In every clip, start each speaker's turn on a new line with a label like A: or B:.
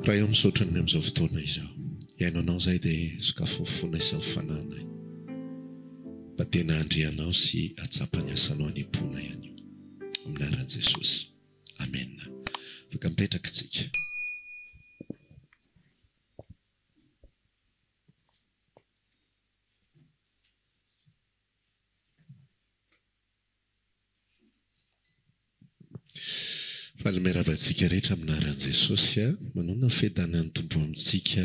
A: raha eo misaotra ny amin'izao fotoana izao iaino anao izay dia sakafo fona isan'ny fananay mba tena andrianao sy atsapany asanao any-pona ihany io aminaran'i Jesosy amen. Afaka mipetraka isika. Falomeravantsika rehetra aminaran'i Jesosy manona fedanan'ny tompo amintsika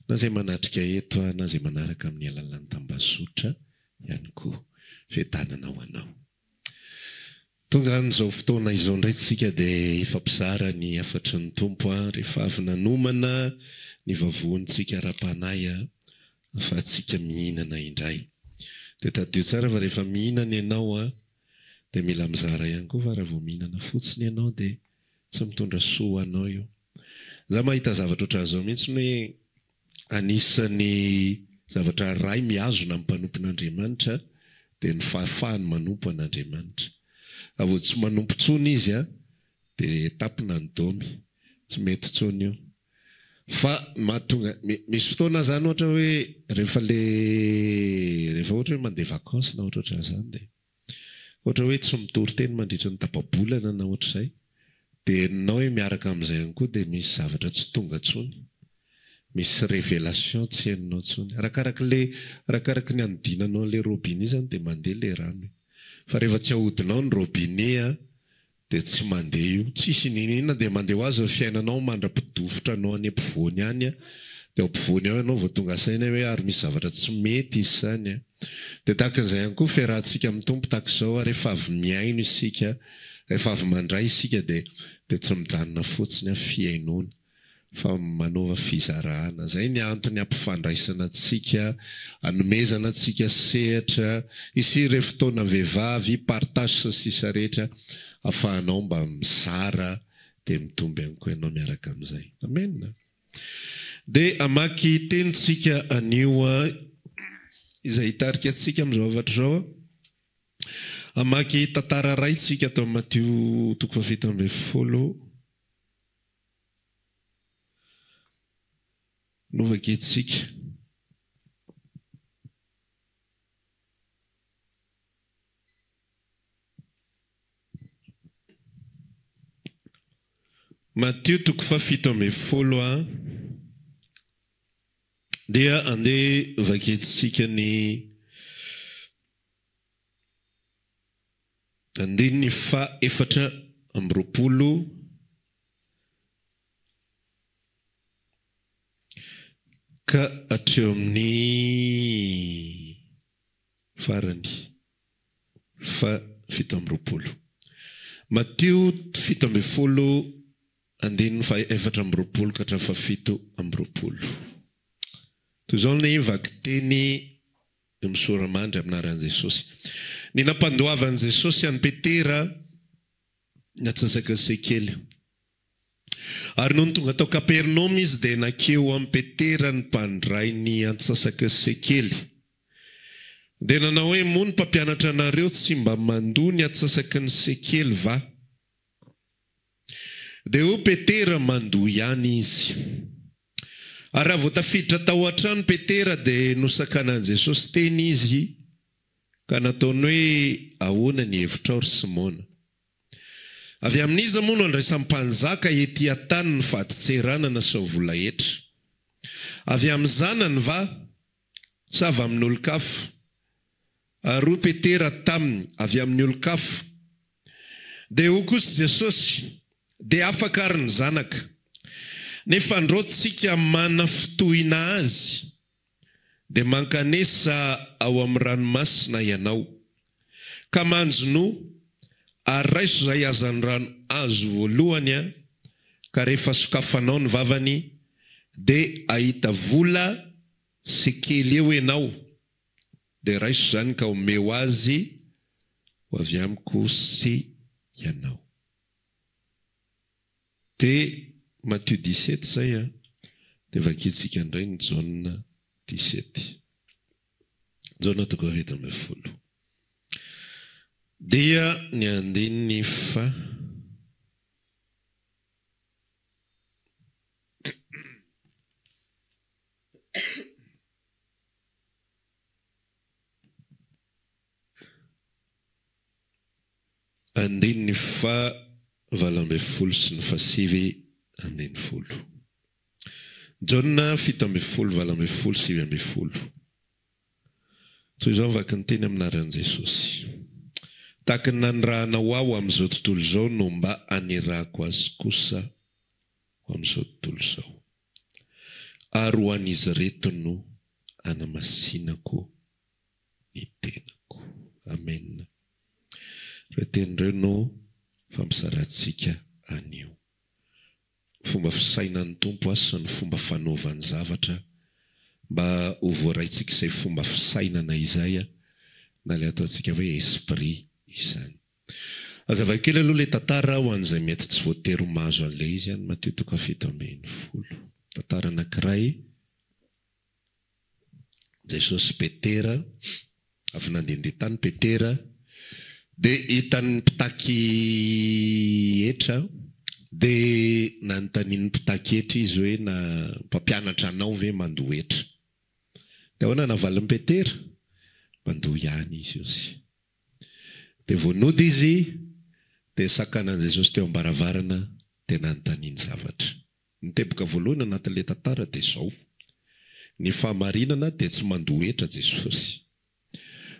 A: na izay manatrika eto na izay manaraka amin'ny alalan'ny tambazotra ihany koa fedanana ho anao. Tonga an'izao fotoana izao indray tsika dia ifampizara ny afatry ny tompo rehefa avy nanomana ny vavonitsika ara-panahy afatsika mihinana indray. Dia tadio tsara fa rehefa mihinana ianao dia mila mizara ihany koa fa raha vao mihinana fotsiny ianao dia tsy mitondra soa anao io. Za mahita zavatra ohatran'izao mihitsy hoe anisan'ny zavatra ray mihazona amin'ny mpanompon'Andriamanitra dia ny fahafahany manompo an'Andriamanitra. Avo tsy manompo tsony izy dia tapina ny domy, tsy mety tsony io. Fa mahatonga misy fotoana zany ohatra hoe rehefa ohatra hoe mandeha vakansy na ohatr'izany dia ohatra hoe tsy mitory teny mandritra ny tapa-bolana na ohatr'izay dia enao hoe miaraka amin'izay ihany koa dia misy zavatra tsy tonga tsony, misy révélation tsy henonao tsony. Arakaraka ny anodinanao le robinet zany dia mandeha le rano. Fa rehefa tsy ahodinao ny robinet dia tsy mandeha io, tsisy ninina dia mandeha ho azy fiainanao mandra-pidofotra anao any ampovoany any dia ampovoany ao ianao vao tonga saina hoe ary misy zavatra tsy mety izy zany dia tahakan'izay ihany koa fiarahantsika amin'ny tompo tahaka izao rehefa avy miaino isika, rehefa avy mandray isika dia tsy mijanona fotsiny fiainoana fa manova fizarahana. Zay ny antony ampifandraisana antsika, anomezana antsika sehatra isiry fotoana vehivavy partage sy sisa rehetra afahanao mba mizara dia mitomby ihany koa ianao miaraka amin'izay. Amen. Dia amaky tenitsika anio izay hitarika antsika amin'izao zavatra izao. Amaky tantara ray tsika atao Matteo 7:20. Novaka itsika. Matteo 7:20 dia andeha vaketsika ny andininy fa 4:20 ka hatreo amin'ny farany fa 7:20. Matteo 7:20 andininy fa 4:20 ka hatramin'ny fa 7:20. Toy izao ny vakiteny misoramandry aminaran'i Jesosy. Ny nampandoavan'i Jesosy an'i Petera ny atsasaka sekely. Ary noho ny tonga tao Kapernaum izy dia nakeo amin'ny Petera ny mpandray ny atsasaka sekely. Dia nanao hoe moa ny mpampianatra anareo tsy mba mandoa ny atsasaky ny sekely va? Dia io Petera mandoa ihany izy. Ary raha vao tafiditra tao an-trano Petera dia nosakanan'i Jesosy teny izy ka nataony hoe ahoana ny hevitra ry Simona. Avy amin'iza moa no andraisan'ny mpanjaka ety an-tany ny fahaditseranana sa volahetra? Avy amin'ny zanany va sa avy amin'ny olon-kafa? Ary Petera taminy avy amin'ny olon-kafa. Dia io kosa Jesosy dia afaka ary ny zanaka. Nefa androantsika mana fitohina azy dia mankanesa ao amin'ny ranomasina ianao ka manjono ary raiso izay azan'ny rano azo voalohany ka rehefa sokafanao ny vavany dia ahita vola sekely eo ianao dia raiso zany ka omeo azy ho avy amiko sy ianao. Dia Matteo 17 zay dia vakitsika indray ny Jauna 17. Jauna 7:20. Dia ny andininy fa andininy fa 20 sy ny 9 Jona 7 20 toy izao vaky ny teny aminaran'i Jesosy. Tahaka ny nanirahanao aho amin'izao tontolo izao no mba anirako azy kosa amin'izao tontolo izao. Ary ho an'izy reto no anamasinako ny tenako. Amen. Retenireo no fampisarantsika anio. Fomba fisainan'ny Tompo sy ny fomba fanaovany zavatra mba ho voaraintsika izay fomba fisainana izay na le ataontsika hoe esprit izany. Azava kely aloha le tantara ho an'izay mety tsy voatery mahazo an'ilay izy any Matteo 7:10. Tantara anankiray Jesosy Petera avy nandehandeha tany Petera dia hitan'ny mpitaky etra dia nanontaniany mpitaky etra izy hoe na mpampianatra anao ve mandoa etra. Dia ahoana navalin'i Petera? Mandoa ihany izy izy. Dia vonody izy dia sakanan'i Jesosy teo ambaravarana dia nanontaniany zavatra. Ny teboka voalohany anatin'ilay tantara dia izao. Ny fahamarinana dia tsy mandoa etra Jesosy.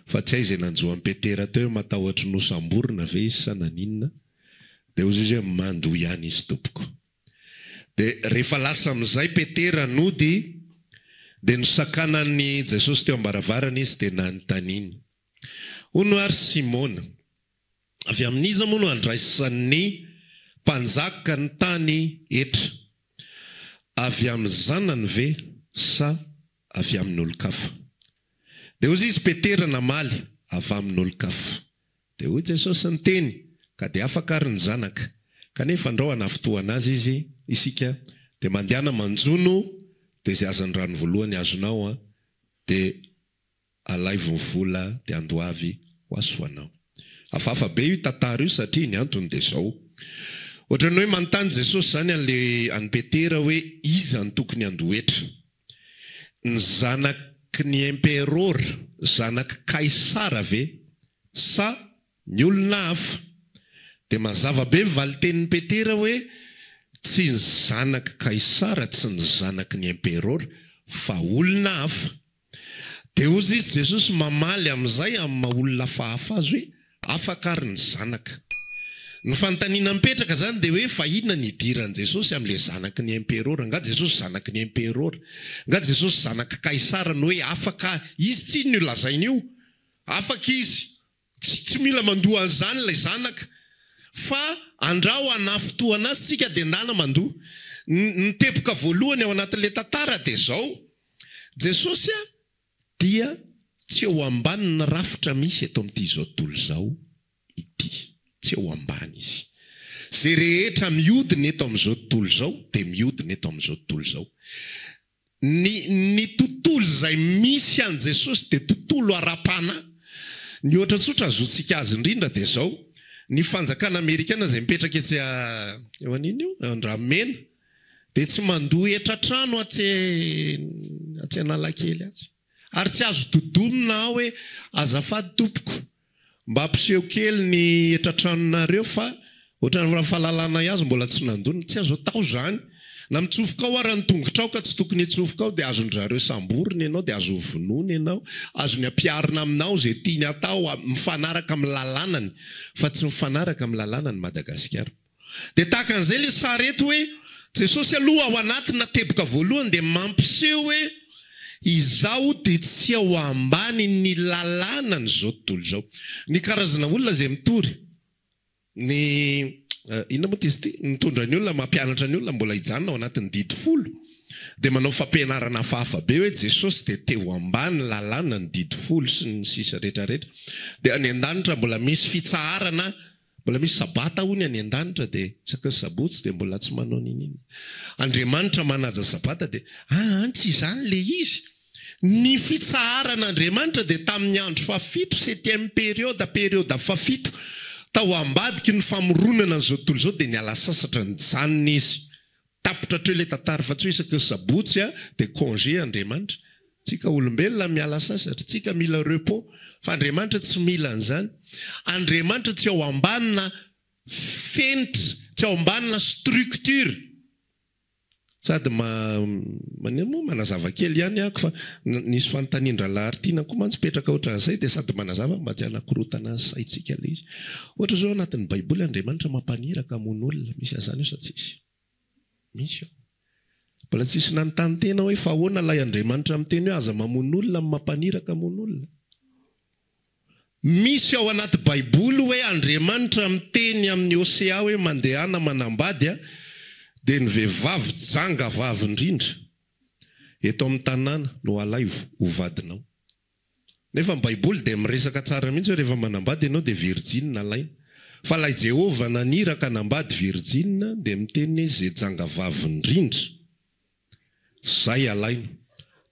A: Fa tsy hay izay nanjoan'i Petera teo matahotra nosamborina ve izy sa naninona. Dia hozy izy hoe mandoa ihany izy tompoko. Dia rehefa lasa amin'izay Petera nody dia nosakanan'i Jesosy teo ambaravarana izy dia nanontaniany. Hono ary Simona, avy amin'iza moa no andraisan'ny mpanjaka ny tany etra? Avy amin'ny zanany ve sa avy amin'ny olon-kafa? Dia hozy izy Petera namaly, avy amin'ny olon-kafa. Dia hoy Jesosy ny teny, ka dia afaka ary ny zanaka. Kanefa andraoana fotoana azy izy isika dia mandehana manjono dia izay azany rano voalohany azonao dia alaivo vola dia andoavy ho asoanao. Hafahafa be io tantara io satria ny antony dia izao. Ohatrany hoe manontany Jesosy zany an'i Petera hoe iza ny tokony andoetra? Ny zanaky ny emperora, zanaky Kaisara ve sa ny olona hafa? Dia mazava be valitenin'ny Petera hoe tsy ny zanaky Kaisara, tsy ny zanaky ny emperora, fa olona hafa. Dia hozy izy Jesosy mamaly amin'izay amin'ny olona hafahafa azy hoe afaka ary ny zanaka. Ny fanontaniana mipetraka zany dia hoe fa inona ny idiran'i Jesosy amin'ilay zanaky ny emperora? Nga Jesosy zanaky ny emperora? Nga Jesosy zanaky Kaisara no hoe afaka izy tsy ny lazainy io? Afaka izy. Tsy mila mandoa an'izany ilay zanaka. Fa andrao anafotoana azy tsika dia ndana mandoa. Ny teboka voalohany ao anatin'ilay tantara dia izao. Jesosy dia tsy eo ambany ny rafitra misy eto amin'ity izao tontolo izao ity. Tsy eo ambany izy. Zay rehetra mihodina eto amin'izao tontolo izao dia mihodina eto amin'izao tontolo izao. Ny tontolo izay misy an' Jesosy dia tontolo ara-pana. Ny ohatra tsotra azontsika azy indrindra dia izao. Ny fanjakana Amerikana izay mipetraka etsy eo an'iny io Andramena dia tsy mandoa etra-trano atsy Analakely atsy. Ary tsy azo dodomina aho hoe azafady tompoko, mba ampiseho kely ny etra-tranonareo fa ohatrany raha fahalalana azy mbola tsy nandona, tsy azo atao zany. Na mitsofoka ao ary ny tongotra ao ka tsy tokony hitsofoka ao dia azon'zareo samboriny ianao dia azo vonoina ianao, azo ny ampiarina aminao izay tiany atao mifanaraka amin'ny lalànany, fa tsy mifanaraka amin'ny lalànany Madagasikara. Dia tahaka an'izay ilay sarety hoe Jesosy aloha ao anatina teboka voalohany dia mampiseho hoe izaho dia tsy ao ambany ny lalànany izao tontolo izao. Ny karazana olona izay mitory inona moa izy ity? Mitondra ny olona, mampianatra ny olona mbola hijanona ao anatin'ny didy folo. Dia manao fampianarana hafahafa be hoe Jesosy dia teo ambany lalàna ny didy folo sy ny sisa rehetrarehetra. Dia any an-danitra mbola misy fitsaharana, mbola misy sabata hono any an-danitra dia isaka ny sabotsy dia mbola tsy manao ninina. Andriamanitra manaja sabata dia tsy izany le izy. Ny fitsaharan'Andriamanitra dia tamin'ny andro fafito, 7e période fafito, tao ambadiky ny famoronana n'izao tontolo izao dia niala sasatra ny janona izy. Tapotra hatreo ilay tantara fa tsy hoe isaka ny sabotsy dia congé Andriamanitra. tsika olombelona miala sasatra tsika mila repos fa Andriamanitra tsy mila an'izany. Andriamanitra tsy ao ambanina fenitra, tsy ao ambanina structure. Sady manazava kely ihany ako fa nisy fanontaniandra laharitiana koa mantsy petraka ohatran'izay dia sady manazava mba tsy hanakorotana saitsika le izy. Ohatra zao anatin'ny Baiboly Andriamanitra mampaniraka hamono olona, misy an'izany io sa tsisy? Misy io. Mbola tsisy nanontany tena hoe fa ahoana lay Andriamanitra miteny hoe aza mamono olona mampaniraka hamono olona. Misy ao anaty Baiboly hoe Andriamanitra miteny amin'ny Hosea hoe mandehana manambady dia ny vehivavy janga vavy indrindra eto amin'ny tanàna no alaivo ho vadinao. Nefa ny Baiboly dia miresaka tsara mihitsy hoe rehefa manambady ianao dia virgine alaina. Fa lay Jehova naniraka nambady virgine dia miteny hoe izay janga vavy indrindra zay alaina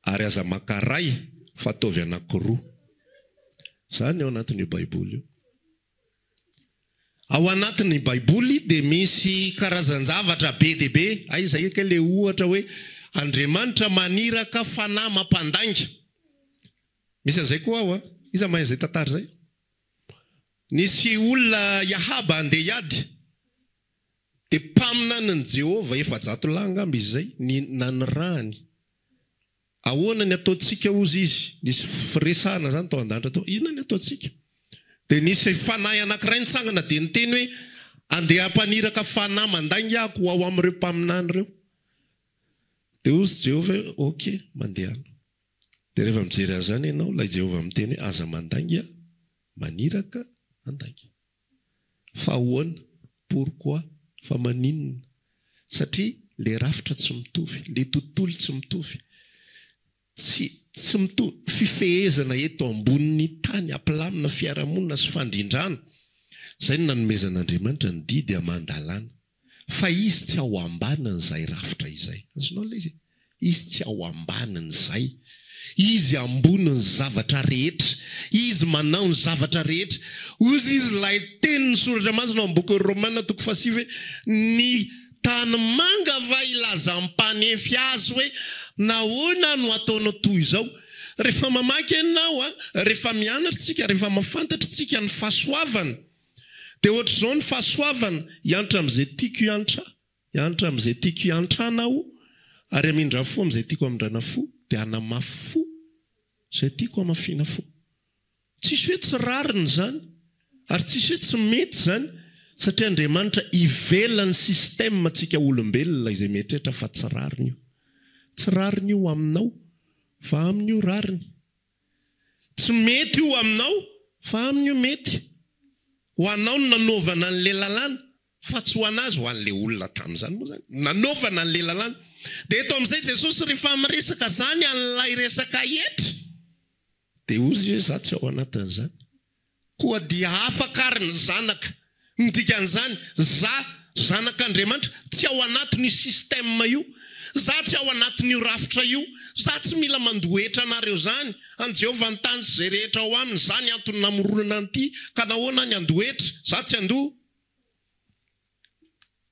A: ary aza makaray fataovy anankiroa. Zany ao anatin'io Baiboly io. Ao anatin'ny Baiboly dia misy karazan-javatra be dia be. Izay ke le ohatra hoe Andriamanitra maniraka fanahy mampandanga. Misy an'izay koa ao iza mahay izay tantara zay? Nisy olona Yahaba andeha hiady dia mpaminan'ny Jehova 700 lahy angamba izy zay nanirahany. Ahoana ny ataontsika ozy izy? Nisy firesahana zany tao an-danitra tao. Inona ny ataontsika? Dia nisy fanahy anankiray nitsangana dia niteny hoe andeha hampaniraka fanahy mandangy ako ao amin'ireo mpaminany ireo. Dia ozy Jehova ok, mandehana. Dia rehefa mijery an'izany ianao, ilay Jehova miteny hoe aza mandangy maniraka mandangy. Fa ahoana? Pourquoi? Fa maninona? Satria le rafitra tsy mitovy, le tontolo tsy mitovy. Tsy mitovy fifehezana eto ambonin'ny tany, ampilamina fiarahamonina sy fandrindrana. Zay no nanomezan'Andriamanitra ny didy aman-dalàna. Fa izy tsy ao ambanin'izay rafitra izay. Azonao ilay izy? Izy tsy ao ambanin'izay. Izy ambonin'ny zavatra rehetra. Izy manao ny zavatra rehetra. Ozy izy lay teny ny soratra masina ao amin'ny boky Romana 9 ny tany manga va ilaza ampanefy azy hoe nahoana no ataonao toy izao. Rehefa mamaky ianao rehefa mianatra tsika, rehefa mafantatra tsika ny fahasoavana, dia ohatr'izao ny fahasoavana hianatra amin'izay tiako hianatra, hianatra amin'izay tiako hianatranao, ary hamindra fo amin'izay tiako hamindrana fo, dia hanamafy fo izay tiako hamafiana fo. Tsisy hoe tsy rariny zany, ary tsisy hoe tsy mety zany, satria Andriamanitra ivelany système antsika olombelona izay mieritreritra fa tsy rariny io. Tsy rariny io aminao, fa aminy io rariny. Tsy mety io aminao, fa aminy io mety. Ho anao no nanaovana an'le lalàna, fa tsy ho anazy ho an'le olona tamin'izany moa zany. Nanaovana an'le lalàna. Dia eto amin'izay Jesosy rehefa miresaka zany an'ilay resaka etra, dia ozy hoe za tsy ao anatin'izany. Koa dia afaka ary ny zanaka. Ny dikan'izany, za zanak'Andriamanitra tsy ao anatin'io système io. Za tsy ao anatin'io rafitra io. Za tsy mila mandohetra anareo zany. An Jehova ny tany zay rehetra ao aminy, zany antony namoronana an'ity, ka nahoana ny andohetra, za tsy andoha.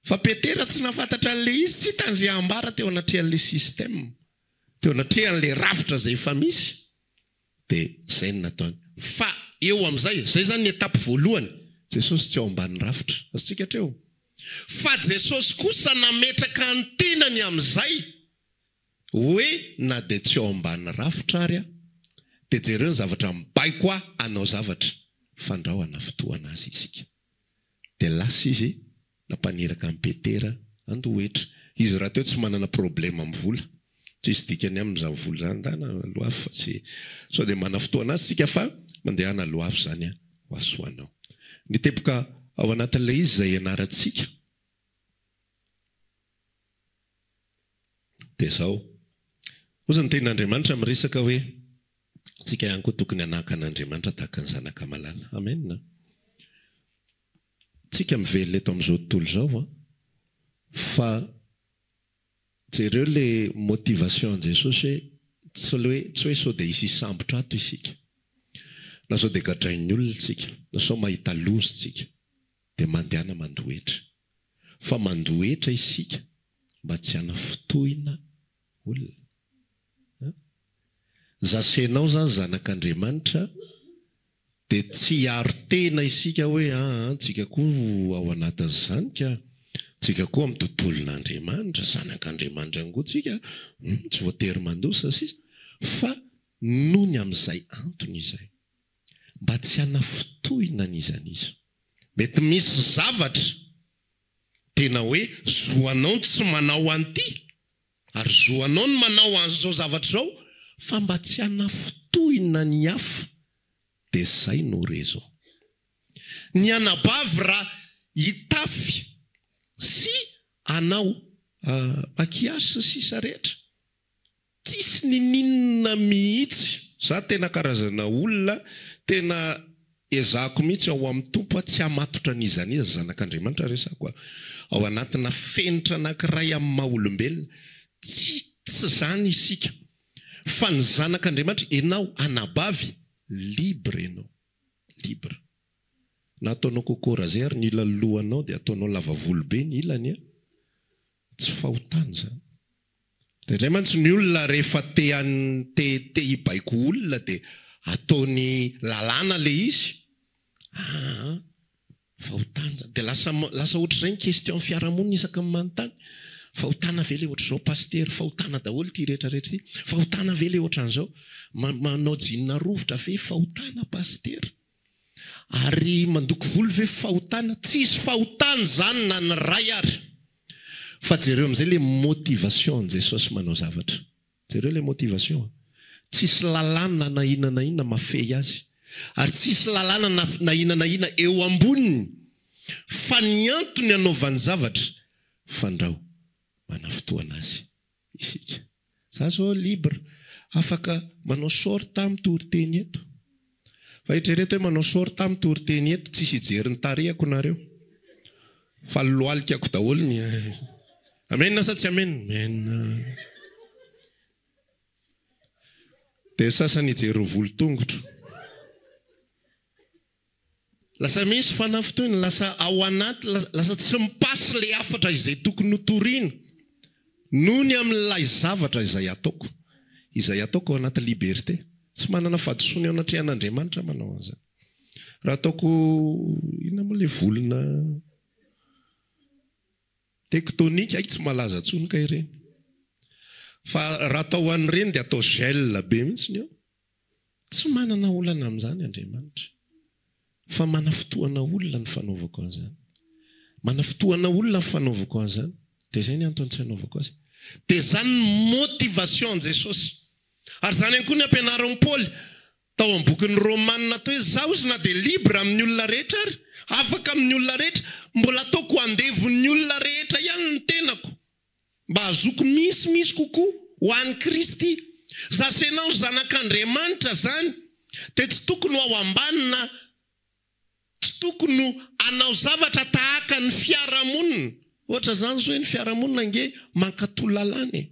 A: Fa Petera tsy nafantatra an'le izy, tsy tanzay ambara teo anatrehan'le système, teo anatrehan'le rafitra zay efa misy. Dia zay no nataony. Fa eo amin'izay, zay zany ny etape voalohany. Jesosy tsy ao ambany rafitra. Azontsika hatreo. Fa Jesosy kosa nametraka ny tenany amin'izay hoe na dia tsy ao ambany rafitra ary dia jereo ny zavatra mibaiko anao zavatra fandrahoana fotoana azy isika. Dia lasa izy nampaniraka amin'ny Petera andohetra. Izy raha teo tsy manana problème amin'ny vola. Tsy isy dikany amin'izany vola zany dana loafy fa tsy sao dia mana fotoana azy sika fa mandehana loafy zany ho asoanao. Ny tepoka ao anatin'ilay izy izay ianarantsika dia zao. Ozy ny tenin'Andriamanitra miresaka hoe tsika ihany koa tokony hanahaka an'Andriamanitra tahaka ny zanaka malala. Amen. Tsika mivelona eto amin'izao tontolo zao fa jereo le motivation an Jesosy hoe tsy hoe sao dia hisy sambotra ato isika. Na sao dia gadrain'ny olona tsika, na sao mahita lozy tsika, dia mandehana mandohetra. Fa mandohetra isika mba tsy hana fotoina olona. zasenao zany zanak'Andriamanitra dia tsy hiaro tena isika hoe tsika koa ao anatin'izany ka tsika koa amin'ny tontolon'Andriamanitra zanak'Andriamanitra ngo tsika tsy voatery mandosa sisa fa noho ny amin'izay antony izay mba tsy hanafotohina an'izan'iza mety misy zavatra tena hoe zoanao tsy manao an'ity ary zoanao ny manao an'izao zavatra zao fa mba tsy hanafotohina ny hafa dia zay no rezo ny anabavy raha hitafy sy anao makiasa sisa rehetra tsisy ninina mihitsy za tena karazana olona tena ezako mihitsy ao amin'ny tompo tsy hamatotra n'izaniza zanak'Andriamanitra resako ao anatina fenitra anankiray amin'ny maha-olombelona tsy zany isika fa ny zanak'Andriamanitra enao anabavy libre enao libre na ataonao kokorazay ny ilany lohanao dia ataonao lava volobe ny ilany tsy fahotana zany indray mantsy ny olona rehefa te hibaiko olona dia ataony lalàna le izy fahotana zany dia lasa ohatr'izay ny question fiarahamonina isaka ny manontany fahotana ve le ohatr'izao paster fahotana daholo ty rehetrarehetra ty fahotana ve le ohatran'izao manao jinina rovotra ve fahotana paster ary mandoko volo ve fahotana tsisy fahotana zany na ny ray ary fa jereo amin'izay le motivation ny Jesosy manao zavatra jereo le motivation tsisy lalàna na inana mafehy azy ary tsisy lalàna na inana eo amboniny fa ny antony anaovany zavatra fandrao manafotoana azy isika za zao libre afaka manao sorta amin'ny toriteny eto fa hitrereto hoe manao sorta amin'ny toriteny eto tsisy hijery ny tarehako nareo fa loalikako daholo ny amen sa tsy amen dia sasany hijery volotongotro lasa misy fanafotoina lasa ao anaty lasa tsy mipasy le afatra izay tokony hotoriana noho ny amin'ilay zavatra izay ataoko ao anaty liberté tsy manana fahadisoana ao anatrehan'Andriamanitra manao an'izany raha ataoko ina moa le volona tektonika tsy malaza tsony ka ireny fa raha atao an'ireny dia atao gel be mihitsy ny eo tsy manana olana amin'izany Andriamanitra fa manafotoana olona ny fanaovako an'izany manafotoana olona ny fanaovako an'izany dia zay ny antony tsy hanaovako azy dia zany motivation ny Jesosy ary zany ihany koa ny ampianaran'i Paoly tao amin'ny bokin'ny Romanina tao hoe zaho izy na dia libre amin'ny olona rehetra ary afaka amin'ny olona rehetra mbola ataoko andevon'ny olona rehetra ihany ny tenako mba hazoko misy kokoa ho an'i Kristy zasenao zanak'Andriamanitra zany dia tsy tokony ho ao ambanina tsy tokony anao zavatra tahaka ny fiarahamonina ohatra zany zao hoe ny fiarahamonina nge mankatolalany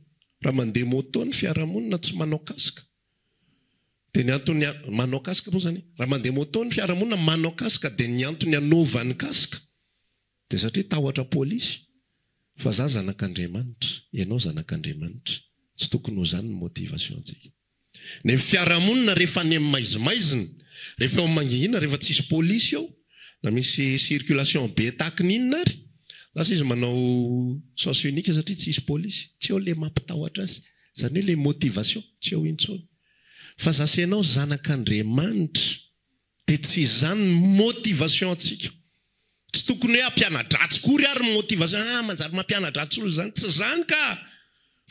A: raha mandeha moto ny fiarahamonina tsy manao kasika dia ny antony manao kasika moa zany raha mandeha moto ny fiarahamonina manao kasika dia ny antony anaovany kasika dia satria tahotra pôlisy fa za zanak'Andriamanitra ianao zanak'Andriamanitra tsy tokony ho zany ny motivation antsika ny fiarahamonina rehefa any amin'ny maizimaizina rehefa ao mangingina rehefa tsisy pôlisy ao na misy circulation be takininina ary lasa izy manao sens unique satria tsisy pôlisy tsy eo le mampitahotra azy zany hoe le motivation tsy eo intsony fa zasenao zanak'Andriamanitra dia tsy zany motivation antsika tsy tokony hoe ampianadratsy kory ary motivation manjary mampianadratsy olo zany tsy zany ka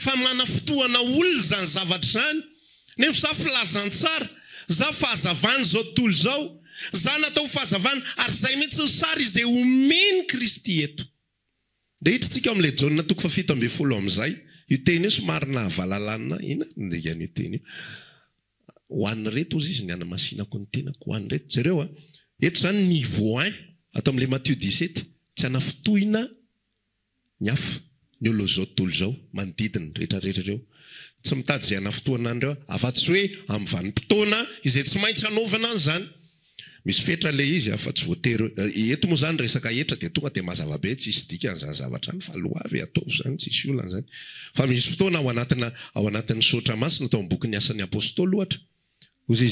A: fa manafotoana olona zany zavatra zany nefa za filazantsara za fahazavany zao tontolo zao za natao fahazavany ary zay mihitsy ny sary izay omeny Kristy eto dia hitritsika amin'ilay Jaona toko 7:10 amin'izay io teny io somary nahavalalana ina ndeany io teny io ho an'ny reto ozy izy ny anamasinako ny tenako ho an'ny reto zareo eto zany niveau 1 atao amin'ilay Matthieu 17 tsy hanafotohina ny hafa ny olo zao tontolo zao manodidina rehetrarehetra reo tsy mitady izay hanafotoana andreo afa-tsy hoe amin'ny vanim-potoana izay tsy maintsy hanaovana an'izany misy fetra le izy afa tsy voatery eto moa zany resaka etra dia tonga dia mazava be tsisy dika an'izany zavatra any fa loavy atao zany tsisy olana zany fa misy fotoana ao anatin'ny sotra masina tao amin'ny bokin'ny asan'ny apôstôly ohatra ozy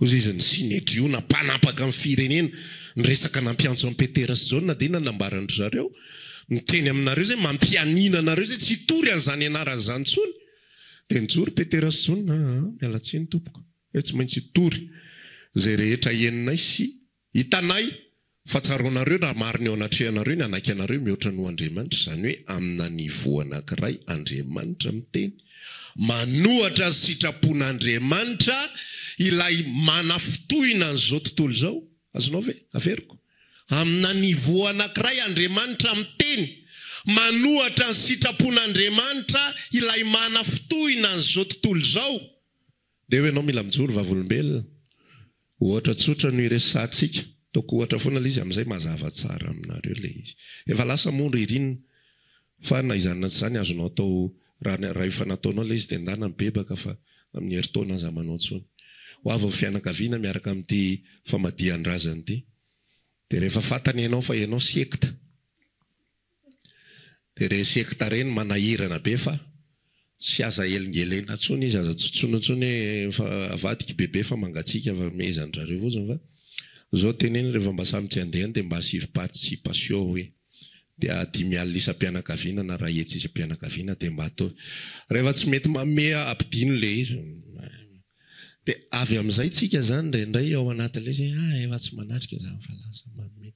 A: izy ny sinedriona mpanapaka amin'ny firenena ny resaka nampiantso amin'ny Petera sy Jaona dia inona nambarandry zareo miteny aminareo zay mampianina anareo zay tsy hitory an'izany ianarany zany tsony dia nijory Petera sy Jaona mialatsiny tompoko tsy maintsy hitory zay rehetra eninay sy hitanay fa tsaronareo raha marina eo anatrehanareo ny anaky anareo mihoatra no Andriamanitra zany hoe amina nivo anankiray Andriamanitra miteny manohatra ny sitrapon'Andriamanitra ilay manafotohina an'izao tontolo zao azonao ve averiko amina nivo anankiray Andriamanitra miteny manohatra ny sitrapon'Andriamanitra ilay manafotohina an'izao tontolo zao dia hoe anao mila mijoro vavolombelona ohatra tsotra no iresantsika toko ohatra foana ilay izy amin'izay mazava tsara aminareo le izy efa lasa moa ririnina fa na izany na tsy izany azonao atao raha efa nataonao le izy dia ndana mibebaka fa amin'ny heritaona aza manao tsony ho avy amin'ny fianakaviana miaraka amin'ity famadihan-drazany ity dia rehefa fantany ianao fa ianao sekta dia re sekta reny manahirana be fa sy aza elingelena tsony izy aza tsotsonotsony fa avadika bebe fa mangatsika fa mezandrareo voziny fa zao teneny rehefa mba samy tsy andehany dia mba asivy participation hoe dia 10,000 isam-pianakaviana na raha etsy isam-pianakaviana dia mba atao rehefa tsy mety mamea ampidino le izy dia avy amin'izay tsika zany ndray ao anatin'le izy efa tsy manatrika zany fa lasa mamea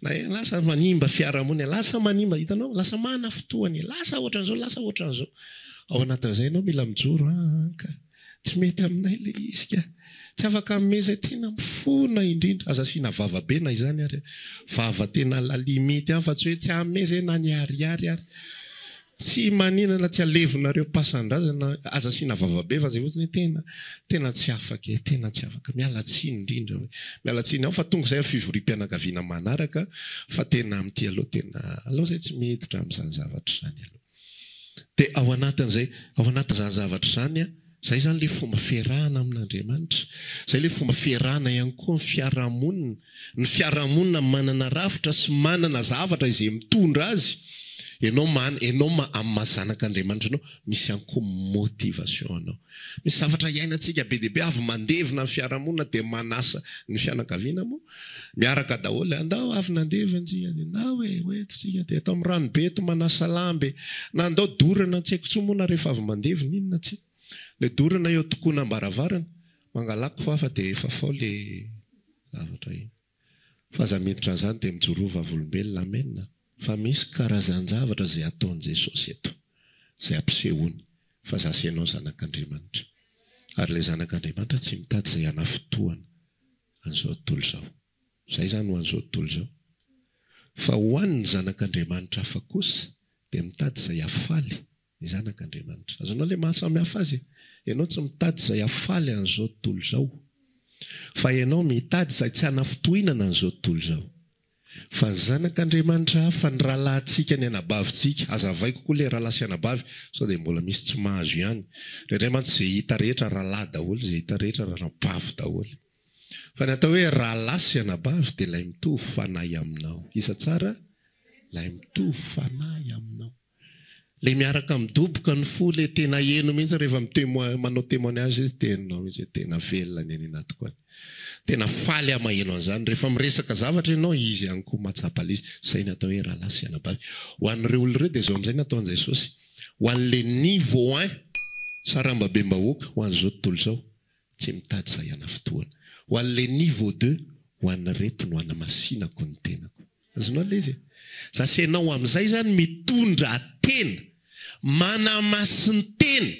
A: na lasa manimba fiarahamony lasa manimba hitanao lasa mana fotoany lasa ohatran'izao lasa ohatran'izao ao anatin'izay ianao mila mijoro ka tsy mety aminay le izy ka tsy afaka amezay tena mifona indrindra aza sina vava be na izany ary vava tena lalimity any fa tsy hoe tsy amezay na ny ariary tsy maninana tsy alevonareo pasandrazana aza sina vava be fa zay fotsiny tena tsy afaka mialatsiny indrindra hoe mialatsiny ao fa tonga izay fivorim-pianakaviana manaraka fa tena amin'ity aloha tena aloha zay tsy miditra amin'izany zavatra zany aloha dia ao anatin'izany zavatra zany zay zany le fomba fiarahana amin'Andriamanitra zay le fomba fiarahana ihany koa ny fiarahamonina manana rafitra sy manana zavatra izay mitondra azy ianao amin'ny mahazanak'Andriamanitra anao misy ihany koa motivation anao misy zavatra iainantsika be dia be avy mandevina ny fiarahamonina dia manasa ny fianakaviana moa miaraka daholo andao avy nandevantsika dia ndao hoe tsika dia atao amin'ny rano be eto manasa lambe na andao dorana tsy haiko tsomona rehefa avy mandevina inona tsy le dorana eo tokoa nambaravarana mangalako fafa dia efa fao le zavatra iny fa za miditra an'izany dia mijorova volombelona amenna fa misy karazan-javatra zay ataon'i Jesosy eto zay ampisehoany fa za sy ianao zanak'Andriamanitra ary le zanak'Andriamanitra tsy mitady zay anafotoana an'izao tontolo zao zay zany ho an'izao tontolo zao fa ho an'ny zanak'Andriamanitra hafa kosa dia mitady zay afaly ny zanak'Andriamanitra azonao le mahasamy hafa azy ianao tsy mitady zay afaly an'izao tontolo zao fa ianao mitady zay tsy anafotohinana an'izao tontolo zao fa ny zanak'Andriamanitra fa ny rahalahintsika ny anabavitsika azavaiko koa le rahalahy sy anabavy sao dia mbola misy tsy mahazo ihany indray mantsy zay hita rehetra rahalahy daholo zay hita rehetra rahabavy daholo fa ny atao hoe rahalahy sy anabavy dia lay mitovy fanahy aminao isa tsara lay mitovy fanahy aminao le miaraka midoboka ny fo le tena eno mihitsy rehefa manao témoignage izy teninao mihitsy tena velona ny any anatiko any tena faly amaheno an'izany rehefa miresaka zavatra ianao izy ihany koa matsapa izy zay natao hoe rahalahy sy anabavy ho an'ireo olon'ireo dia zao amin'izay nataon'i Jesosy ho an'le niveau 1 sarambabe mbahoaka ho an'izao tontolo zao tsy mitady zay anafotoana ho an'le niveau 2 ho an'reto no anamasinako ny tenako azonao le izy za sy ianao amin'izay zany mitondra tena manamasin'ny tena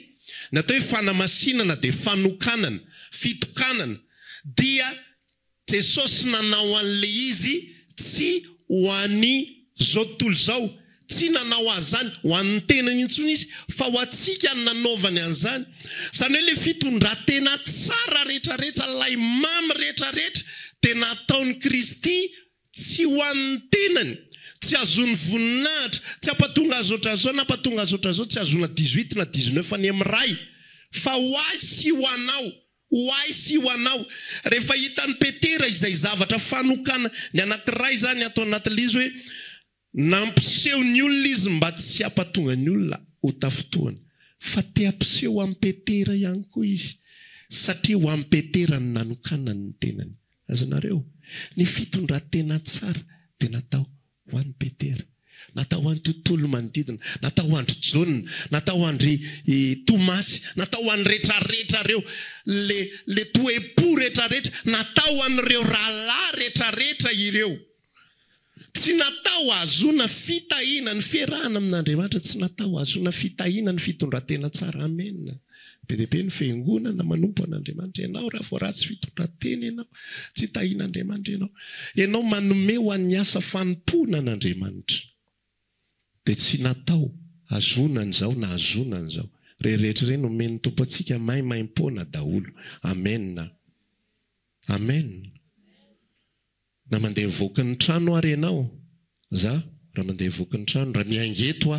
A: natao hoe fanamasinana dia fanokanana fitokanana dia Jesosy nanao an'le izy tsy ho an'ny zao tontolo zao tsy nanao azany ho an'ny tenany intsony izy fa ho antsika ny nanaovany an'izany zany hoe le fitondran-tena tsara rehetrarehetra lay mamy rehetrarehetra dia nataon'i Kristy tsy ho an'ny tenany tsy azony voninahitra tsy ampatonga azotra zao na ampatonga azotra zao tsy azona 18 na 19 fa ny amin'ny ray fa ho azy sy ho anao hoay sy ho anao. Rehefa hitany Petera izay zavatra fanokana, ny anankiray zany atao anatin'izy hoe nampiseho ny olona izy mba tsy hampatonga ny olona ho tafotoana. Fa te hampiseho amin'ny Petera ihany koa izy, satria ho amin'ny Petera ny nanokana ny tenany. Azonareo, ny fitondran-tena tsara dia natao ho an'ny Petera, natao ho an'ny tontolo manodidina, natao ho andry Jona, natao ho andry Tomasy, natao ho an'ny rehetrarehetra reo, le toe-po rehetrarehetra, natao ho an'ireo rahalahy rehetrarehetra ireo. Tsy natao azona fitahina ny fiarahana amin'Andriamanitra, tsy natao azona fitahina ny fitondran-tena tsara. Amen. Be dia be ny fiangonana manompo an'Andriamanitra. Ianao raha vao ratsy fitondran-tena ianao, tsy tahian'Andriamanitra ianao. Ianao manome ho an'ny asa fanompoana an'Andriamanitra. Dia tsy natao azona an'izao na azona an'izao. Rehetrarehetra ireny omeny tompo antsika maimaimpona daholo. Amen. Amen. Na mandeha mivoaka ny trano ary ianao, za raha mandeha mivoaka ny trano, raha miangeto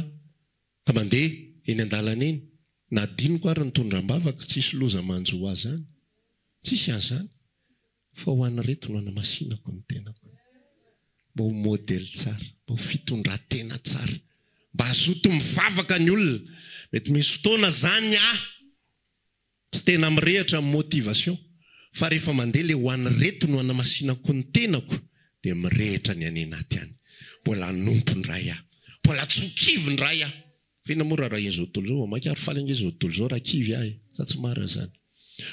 A: ka mandeha eny an-dalana eny, na diniko ary nitondram-bavaka, tsisy loza manjo ho azy zany, tsisy an'izany, fa ho an'ny reto no anamasinako ny tenako. Mba ho modely tsara, mba ho fitondran-tena tsara, mba hazoto mivavaka ny olona. Mety misy fotoana zany tsy tena mirehatra amin'ny motivation, fa rehefa mandeha le ho an'ny reto no anamasinako ny tenako, dia mirehitra ny any anaty any. Mbola nompo ny ray mbola tsokivy ny ray Fena mora raha izao tontolo izao, makary faly izao tontolo izao raha kivy ahy, sa tsy mara zany.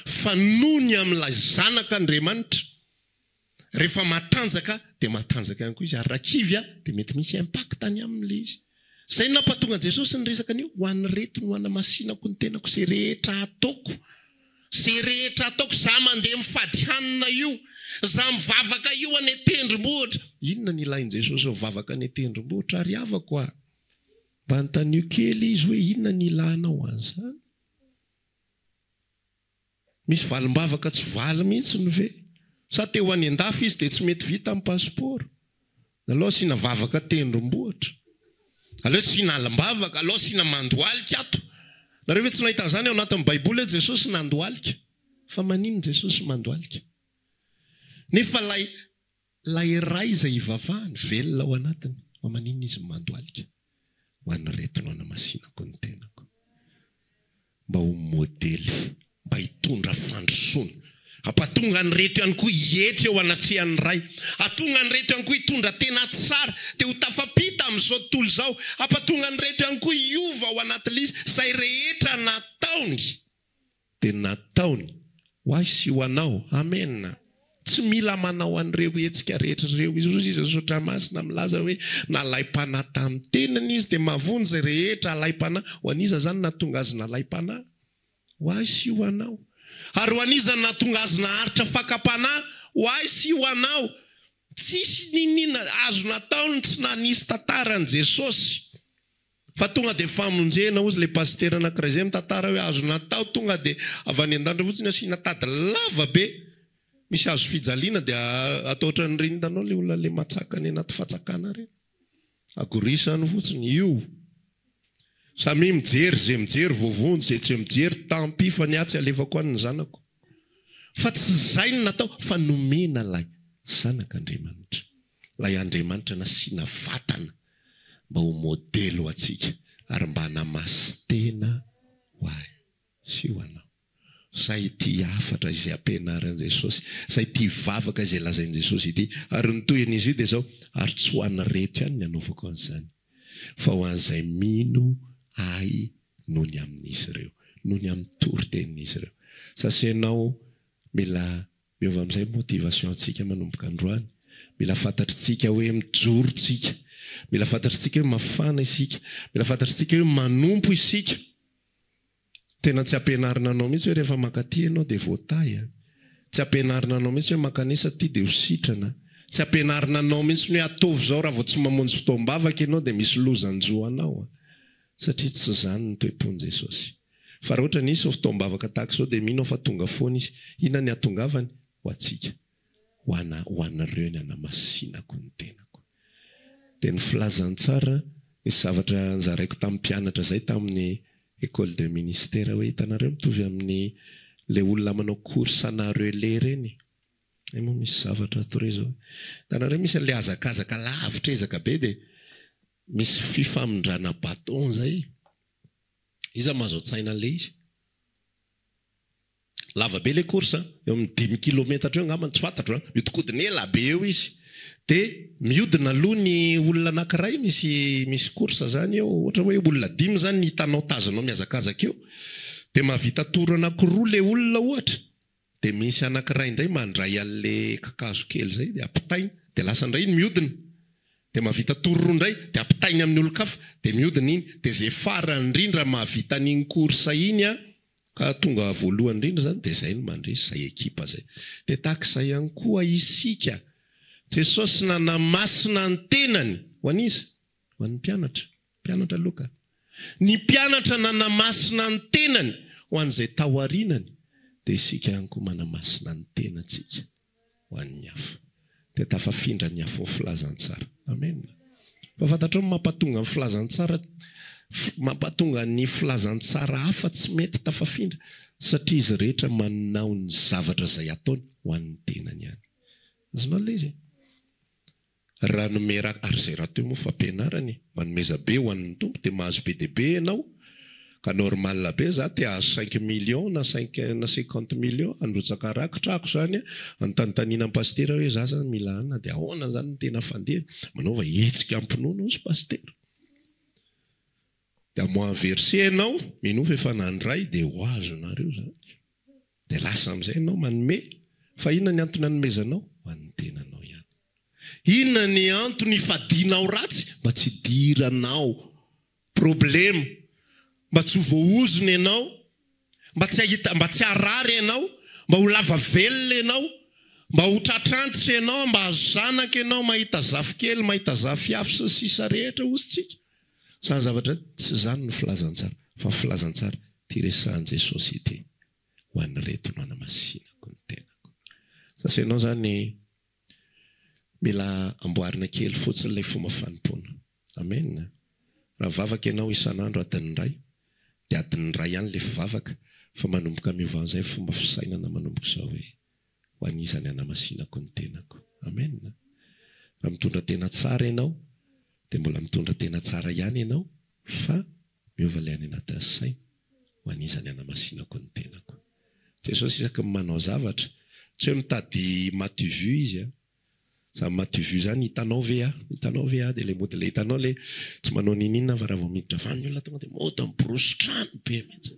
A: Fa noho ny amin'ilay zanak'Andriamanitra, rehefa matanjaka dia matanjaka ihany koa izy, ary raha kivy dia mety misy impact any amin'ilay izy. Zay nampatonga Jesosy ny resaka an'io, ho an'ny reto no anamasinako ny tenako, se rehetra ataoko, za mandeha mifady hanina io, za mivavaka io any tendrombohitra. Inona ny ilain' Jesosy mivavaka any tendrombohitra ary havako aho? Mba antanio kely izy hoe inona ny ilanao an'izany? Misy valim-bavaka tsy valy mihitsy ny ve? Sa te ho any an-dafy izy dia tsy mety vita amin'ny pasiporo. Aloha sina vavaka tendrombohitra, aloha sina alim-bavaka, aloha sina mandoalika ato. Nareo ve tsy nahita an'izany ao anatin'ny Baiboly hoe Jesosy nandoalika? Fa manino Jesosy mandoalika? Nefa lay ray izay ivavahany velona ao anatiny, fa manino izy mandoalika? Ho an'ny reto no anamasinako ny tenako, mba ho modely, mba hitondra fandrosoana, ampatonga ny reto ihany koa hietry eo anatrehan'ny ray, atonga ny reto ihany koa hitondra tena tsara dia ho tafapita amin'izao tontolo izao, ampatonga ny reto ihany koa hiova ao anatin'izy, izay rehetra nataony dia nataony ho ahy sy ho anao. Amen. Tsy mila manao an'ireo hetsika rehetra ireo. Izy Sotra Masina milaza hoe nalaim-panahy tamin'ny tenany izy dia mavony izay rehetra alaim-panahy. Ho an'iza zany nahatonga azy nalaim-panahy? Ho ahy sy ho anao. Ary ho an'iza nahatonga azy naharitra fakam-panahy? Ho ahy sy ho anao. Tsisy ninina azo nataony tsy nanisy tantaran'i Jesosy. Fa tonga dia famonjena ozy le pasitera anankiray izay mitantara hoe azo natao, tonga dia avy any an-danitra fotsiny asiana tady lava be. Misy azo fijaliana dia atao ohatran'ny rindanao le olona le matsakany anaty fatsakana reny. Agorisany fotsiny io. Samy mijery zay mijery vovony, zay tsy mijery tampi fa niatsy alefako any ny zanako. Fa tsy zay ny natao, fa nomena lay zanak'Andriamanitra. Lay Andriamanitra nasiana vatana mba ho modely ho atsika, ary mba hanamasy tena ho ahy sy ho anao. Zay ty hafatra izay ampianaran'i Jesosy, zay ty vavaka izay lazain'i Jesosy ity. Ary nytohin'izy io dia zao, ary tsy ho an'ny rehetra ihany ny anaovako an'izany, fa ho an'izay mino ahy noho ny amin'izy ireo, noho ny amin'ny toro-tenin'izy ireo. Sasy ianao mila miova amin'izay motivation antsika manomboka androany. Mila fantatritsika hoe mijoro tsika, mila fantatritsika hoe mafana isika, mila fantatritsika hoe manompo isika. Tena tsy ampianarina anao mihitsy hoe rehefa makaty ianao dia voatay. Tsy ampianarina anao mihitsy hoe makanisa ty dia ho sitrana. Tsy ampianarina anao mihitsy hoe atovy zao raha vao tsy mamonjy fotoam-bavaka ianao dia misy lozan-jo anao. Satria tsy zany ny toe-pon'i Jesosy. Fa raha ohatra nisy fotoam-bavaka tahaka izao dia mino fa tonga foana izy. Inona ny atongavany? Ho atsika, ho an'ireo ny anamasinako ny tenako. Dia ny filazantsara, nisy zavatra nzaraiko tamin'ny mpianatra zay tamin'ny école de ministère hoe hitanareo mitovy amin'ny le olona manao course na relais reny moa misy zavatra toy zao tanareo misy le azakazaka lavitra ezaka be de misy fifamindrana baton zay iza mazo tsaina le izy lava be le course eo amin'ny 10 km eo ngamba tsy fantatro mitokodiny ela be eo izy de miodina aloha ny olona anankiray misy course zany eo ohatra hoe olona 5 zany ny hitanao tazanao miazakazaka eo de mahavita toro anankiroa le olona ohatra de misy anankiray indray mandray an'le kakazo kely zay de apitainy de lasa indray iny miodina de mahavita toro roa indray de apitainy amin'ny olo-kafa de miodina iny de zay farany indrindra mahavita n'iny course iny ka tonga voalohany indrindra zany de zay no mandresy zay ekipa zay de takizay ihany koa isika Jesosy nanamasina ny tenany ho an'izy ho an'ny mpianatra Loka ny mpianatra nanamasina ny tenany ho an'izay taoarinany de isika ihany koa manamasina ny tenantsika ho an'ny hafa de tafafindra ny hafa filazantsara amen fa fantatrao mampatonga ny filazantsara mampatonga ny filazantsara hafa tsy mety tafafindra satria izy rehetra manao ny zavatra zay ataony ho an'ny tenany ihany azonao le izy raha nomera ary zay raha toy moa fampianarany manomeza be ho an'ny tompo de mahazo be deaibe ianao ka normal be za te ahazo 5 millions na 50 millions androtsaka rakitrako zany antantanina ny pastera hoe za zany mila anina de ahoana zany ny tena fandeha manaova hetsika ampinono izy pastera de amoa verse ianao minovy efa nandray de ho azo nareo zany de lasa am'izay ianao manome fa inona ny antony anomezanao ho an'ny tenanao ihany inona ny antony fadinao ratsy mba tsy diranao problema mba tsy voaozony ianao mba tsy harary ianao mba ho lava velona ianao mba ho tratrantitra ianao mba hazo zanaka ianao mahita zafikely mahita zafiafy sy sisa rehetra ozytsika zany zavatra tsy zany ny filazantsara fa filazantsara ty resahan Jesosy ity ho an'ny reto no anamasinako ny tenako sasa ianao zany mila amboarina kely fotsiny ilay fomba fanimpona amen raha vavaka ianao isan'andro adiny ray de adiny ray ihany le fivavaka fa manomboka miova an'izay fomba fisainana manomboka izao hoe ho an'izany anamasinako ny tenako amen raha mitondra tena tsara ianao de mbola mitondra tena tsara ihany ianao fa miova ilay any anaty saina ho an'izany anamasinako ny tenako Jesosy isaky manao zavatra tsy hoe mitady matuvu izy za matuvu zany hitanao ve de le mody le hitanao le tsy manao ninina fa raha vao miditra fa ny olona tonga de mody mibrositrano be mihitsy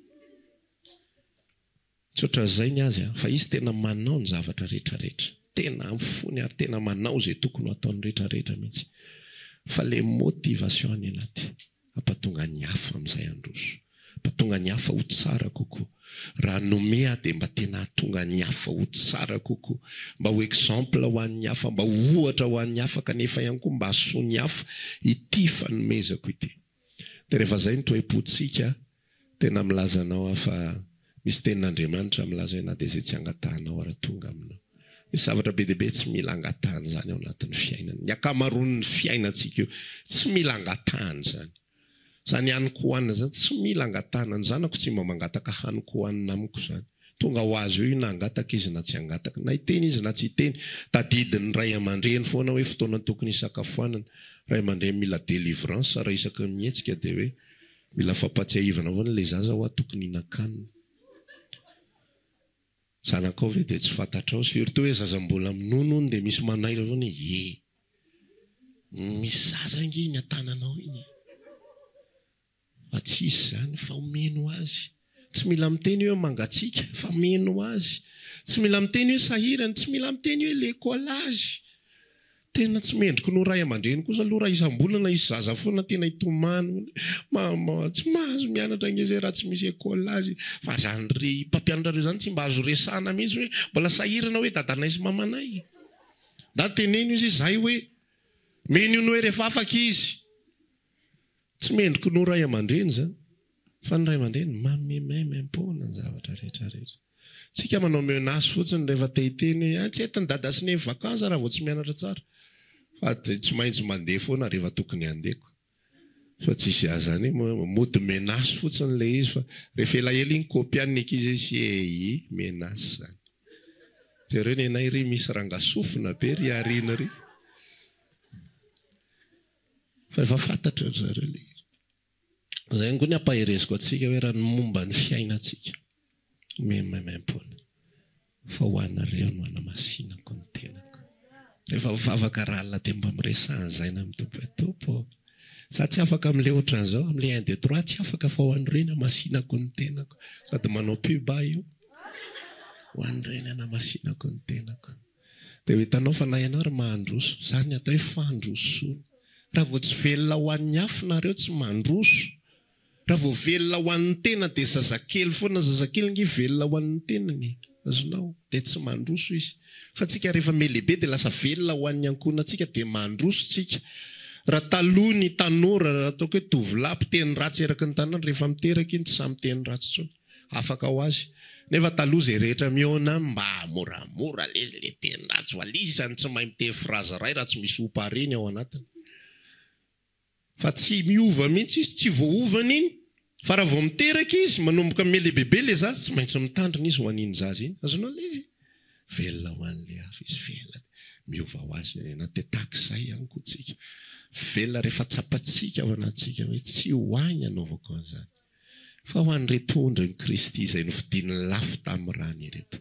A: tsy oatra zay ny azy fa izy tena manao ny zavatra rehetrarehetra tena mifony ary tena manao zay tokony ataony rehetrarehetra mihitsy fa le motivation any anaty ampatonga ny hafa am'izay androso ampatonga ny hafa ho tsara kokoa raha nomea de mba tena atonga ny hafa ho tsara kokoa mba ho exemple ho an'ny hafa mba ohatra ho an'ny hafa kanefa ihany koa mba hasoa ny hafa ity fanomezako ity de rehefa zay ny toepotsika tena milazanao fa misy tenin'Andriamanitra milaza hoe na de zay tsy angatahanao ara tonga aminao misy zavatra be deaibe tsy mila angatahana zany ao anatin'ny fiainana ny akamaroan'ny fiainantsika io tsy mila angatahana zany haniko hoanina zany tsy mila angatahana ny zanako tsy mba mangataka haniko hoanina amiko zany tonga ho azy io na angataka izy na tsy angataka na iteny izy na tsy iteny tadidiny ray aman-dreny foana hoe fotoana tokony isakafoanana ray aman-dreny mila délivrance raha isaka mihetsika de hoe mila fampatsiahivana avao le zaza ho atokony hinan-kanina zanakao ve de tsy fantatrao surtout hoe zaza mbola minonony de misy manaira avao ny misy zaza ingy ny atananao iny fa tsisy zany fa omeno azy tsy mila miteny hoe mangatsika fa meno azy tsy mila miteny hoe sahirany tsy mila miteny hoe l'écolage tena tsy mendriko no ray aman-dreny kosa aloha raha isam-bolana isy zaza foana tena hitomany mama tsy mahazo mianatra ngezay raha tsy misy écolage fa zany ry mpampianatra reo zany tsy mba azo resana mihitsy hoe mbola sahirana hoe dadanay sy mamanay da teneny izy zay hoe meno ino hoe rehefa afaka izy tsy mendriko no ray aman-dreny zany fa ny ray aman-dreny mamemempona ny zavatra rehetrarehetra tsika manao menace fotsiny rehefa tehiteny hoe tsy etiny dada sy ne vakansa raha vao tsy mianatra tsara fa tsy maintsy mandeha foana rehefa tokony andeko fa tsisy azany mody menace fotsiny le izy fa rehefa elaela iny kopian'ny ankizy menace zany jereo ny anay ry misy rangasofina be ry arina ry fa efa fantatra ry zareo le zay ngo ny ampahereziko atsika hoe raha ny momba ny fiainantsika mempona fa hoanareo no anamasinako ny tenako rehefa mivavaka raha alla dia mba miresan'zaina amin'ny tompo za tsy afaka amin'le ohatran'izao amin'le 1 2 3 tsy afaka fa hoan'ireny amasinako ny tenako sady manao puba io hoan'ireny anamasinako ny tenako dia hitanao fa na ianao ry mahandroso zany atao hoe fandrosona raha vao tsy velona ho an'ny afinareo tsy mandroso raha vao velona ho an'ny tena dia zazakely foana zazakely ngy velona ho an'ny tenany azonao dia tsy mandroso izy fa tsika rehefa melehibe dia lasa velona ho an'ny ankohonantsika dia mandroso tsika raha taloha ny tanora raha ataoko hoe tovolahy teny ratsy eraky ny tanana rehefa miteraka iny tsy samy teny ratsy tsony afaka ho azy nefa taloha zay rehetra miona mba moramora lezy le teny ratsy valizany tsy mahay miteny fraza ray raha tsy misy opareny ao anatiny fa tsy miova mihitsy izy tsy voaovana iny fa raha vao miteraka izy manomboka melebebe le zazy tsy maintsy mitandrina izy ho an'iny zazy iny azonao le izy velona ho an'le hafa izy velona miova ho azy na dia takizay ihany koa tsika velona rehefa tsapatsika ao anatsika hoe tsy hoany anaovako an'izany fa ho an'retondry ny Kristy izay novidiny lafo tamin'ny rany ireto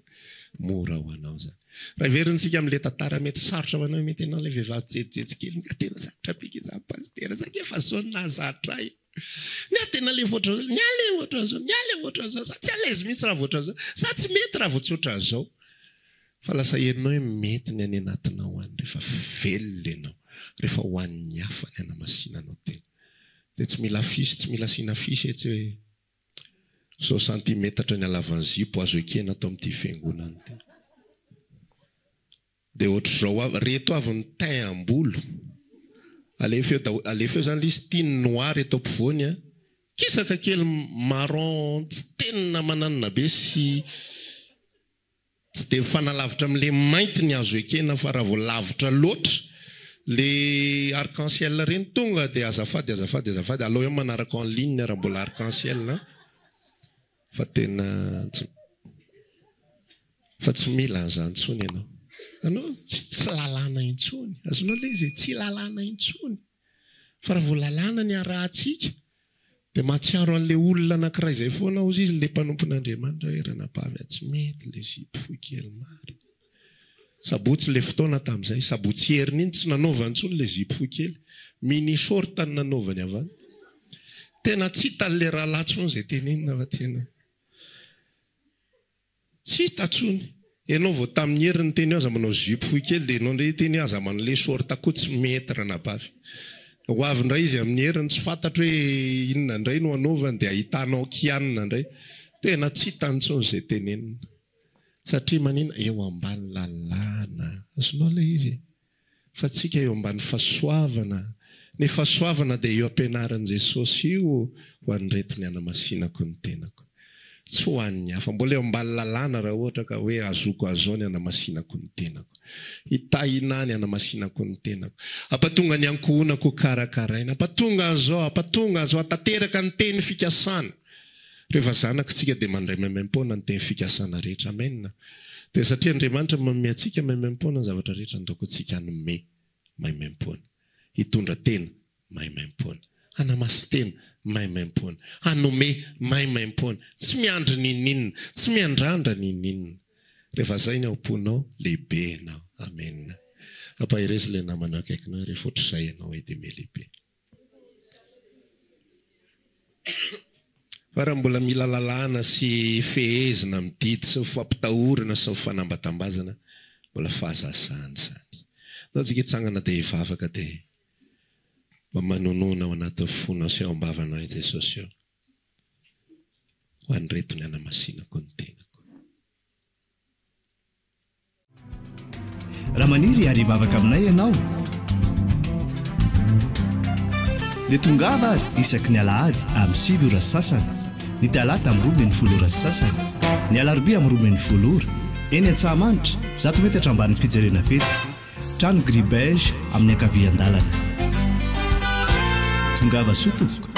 A: mora ho anao zany raha veryntsika amin'le tantara mety sarotra ho anao mety ianao ilay vehivavy jejejejeliny ka tena zatra pika iza pastera zaka efa zao nazatra io ny atena le voatra zao ny ale voatran'izao ny ale voatran'izao sa tsy alaizy mihitsy raha voatran'izao sa tsy mety raha voatsy ohatran'izao fa lasa henonao hoe mety ny any anatinao any rehefa velona ianao rehefa ho an'ny hafa ny anamasinanao tena dia tsy mila fisy tsy mila sina fisy etsy hoe 60 cm ny alavan'ny zipo azo ekena atao amin'ity fiangonana tena dia ohatr'izao reto avy ny teint ambolo alefeo zany listine noir eto ampovoany kisaka kely marron tsy tenina mananina be sy tsy dia mifanalavitra amin'le mainty ny azo ekena fa raha vao lavitra loatra le arc-en-ciel reny tonga dia azafady aleo eo manaraka en ligne raha mbola arc-en-ciel fa tena fa tsy mila an'izany tsony ianao anao tsy lalàna intsony azonao le izy tsy lalàna intsony fa raha vao lalàna ny arahantsika dia mahatsiaro an'le olona anankiray izay foana ozy izy le mpanompon'Andriamanitra hoe ranapavy tsy mety le zipo fohy kely maro sabotsy le fotoana tamin'izay sabotsy heriny iny tsy nanaovany intsony le zipo fohy kely mini short ny nanaovany avany tena tsy hitan'le raha latsony izay tenenina fa tena tsy hitatsony ianao vao tamin'ny heriny teny aza manao zipo fohy kely dia ianao ndray teny aza man'le short koa tsy mety ranapavy ho avy indray izy amin'ny heriny tsy fantatra hoe inona indray no anaovany dia ahitanao kianina indray tena tsy hitantsony izay tenenina satria manina eo ambany lalàna azonao le izy fa tsika eo ambany fahasoavana ny fahasoavana dia eo ampianaran'i Jesosy io ho an'retony anamasinako ny tenako tsy ho an'ny hafa mbola eo ambany lalàna raha ohatra ka hoe azoko azao ny anamasinako ny tenako hitahina ny anamasinako ny tenako ampatonga ny ankohonako karakaraina ampatonga azao atateraka ny teny fikasana rehefa zanaka tsika dia mandray maimaimpona ny teny fikasana rehetra amenna dia satria Andriamanitra manome antsika maimaimpona ny zavatra rehetra nitaoko antsika hanome maimaimpona hitondra tena maimaimpona hanamasy tena maimaimpona hanome maimaimpona tsy miandry nininina tsy miandrandra nininina rehefa zay ny aomponao lehibe ianao amena ampahirezy le namanao akaikinao rehefa ohatr'izay ianao hoe dia melehibe fa raha mbola mila lalàna sy fehezina mididy sy mifampitahorana sy mifanambatambazana mbola fahazasany zany nao tsika hitsangana dia hivavaka dia mba manonona ao anaty fona sy ao am-bavanao i Jesosy eo ho an'retony anamasinako ny tenako
B: raha maniry ary hivavaka aminay ianao dia tongava ary isaky ny alahady amin'ny 7 ora sasany ny talata amin'ny 12 ora sasany ny alarobia amin'ny 12 ora eny Antsahamanitra 100 metatra ambany fijerena fety trano gribege amin'ny ankavian-dalana tongava sotoko